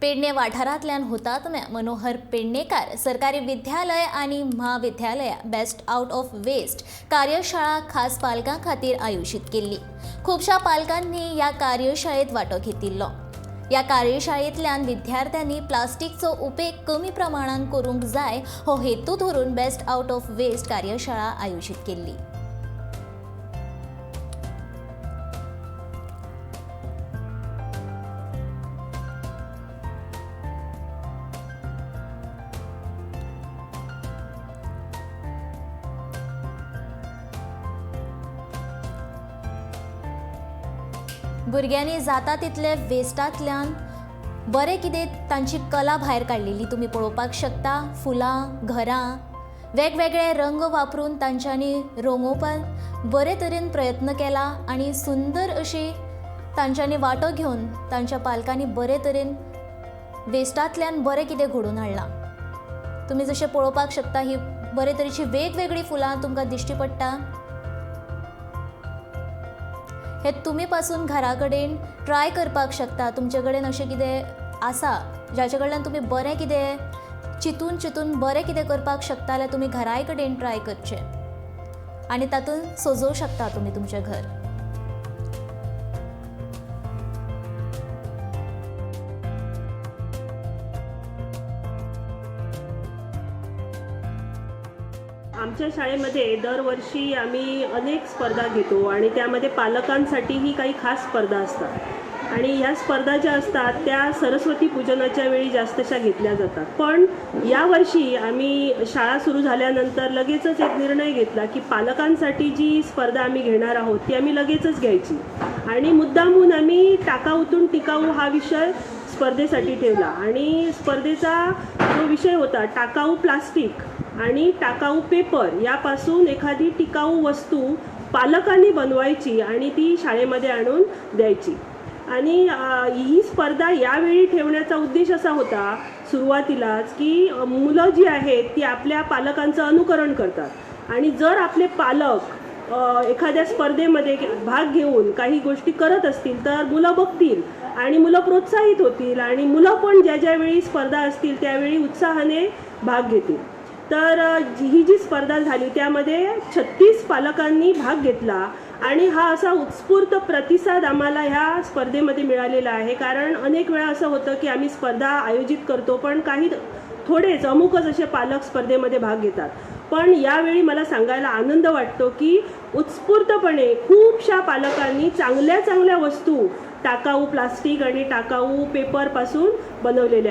पेडणे वाठारांतल्यान हुतात्म्या मनोहर पेडणेकार सरकारी विद्यालय आणि महाविद्यालया बेस्ट आउट ऑफ वेस्ट कार्यशाळा खास पालकां खातीर आयोजीत केल्ली। खुबशा पालकांनी ह्या कार्यशाळेत वांटो घेतिल्लो। ह्या कार्यशाळेंतल्यान विद्यार्थ्यांनी प्लास्टिकचो उपेग कमी प्रमाणात करूंक जाय हो हेतू धरून बेस्ट आउट ऑफ वेस्ट कार्यशाळा आयोजीत केल्ली। भुरग्यांनी जाता तितले वेस्टांतल्यान बरें कितें तांची कला भायर काडलेली तुमी पळोवपाक शकता। फुलां, घरां, वेगवेगळे रंग वापरून तांच्यांनी रंगोवपाक बरे तरेन प्रयत्न केला आनी सुंदर अशी तांच्यांनी वांटो घेवन तांच्या पालकांनी बरे तरेन वेस्टांतल्यान बरें कितें घडोवन हाडलां। तुमी जशें पळोवपाक शकता ही बरे तरेची वेगवेगळी फुलां तुमकां दिश्टी पडटा। हे तुमी पासून घरा कडेन ट्राय करपाक शकता। तुमचे कडेन अशें कितें आसा जाचे कडल्यान तुमी बरें कितें चिंतून बरें कितें करपाक शकता जाल्यार तुमी घराय कडेन ट्राय करचें आनी तातूंत सजोवंक शकता तुमी तुमचें घर। आमच्या शाळेमध्ये दरवर्षी आम्ही अनेक स्पर्धा घेतो आणि त्यामध्ये पालकांसाठीही काही खास स्पर्धा असतात आणि ह्या स्पर्धा ज्या असतात त्या सरस्वती पूजनाच्या वेळी जास्तशा घेतल्या जातात। पण यावर्षी आम्ही शाळा सुरू झाल्यानंतर लगेचच एक निर्णय घेतला की पालकांसाठी जी स्पर्धा आम्ही घेणार आहोत ती आम्ही लगेचच घ्यायची आणि मुद्दामून आम्ही टाकाऊतून टिकाऊ हा विषय स्पर्धेसाठी ठेवला आणि स्पर्धेचा जो विषय होता टाकाऊ प्लास्टिक आणि टाकाऊ पेपर यापासून एखादी टिकाऊ वस्तू पालकांनी बनवायची आणि ती शाळेमध्ये आणून द्यायची। आणि ही स्पर्धा यावेळी ठेवण्याचा उद्देश असा होता सुरुवातीलाच की मुलं जी आहेत ती आपल्या पालकांचं अनुकरण करतात आणि जर आपले पालक एखाद्या स्पर्धेमध्ये भाग घेऊन काही गोष्टी करत असतील तर मुलं बघतील आणि मुलं प्रोत्साहित होतील आणि मुलं पण ज्या वेळी स्पर्धा असतील त्यावेळी उत्साहाने भाग घेतील। तर ही जी स्पर्धा झाली त्यामध्ये 36 पालकांनी भाग घेतला आणि हा असा उत्स्फूर्त प्रतिसाद आम्हाला ह्या स्पर्धेमध्ये मिळालेला आहे। कारण अनेक वेळा असं होतं की आम्ही स्पर्धा आयोजित करतो पण काही थोडेच अमुकच असे पालक स्पर्धेमध्ये भाग घेतात। पण यावेळी मला सांगायला आनंद वाटतो की उत्स्फूर्तपणे खूपशा पालकांनी चांगल्या वस्तू टाकाऊ प्लास्टिक आणि टाकाऊ पेपरपासून बनवलेल्या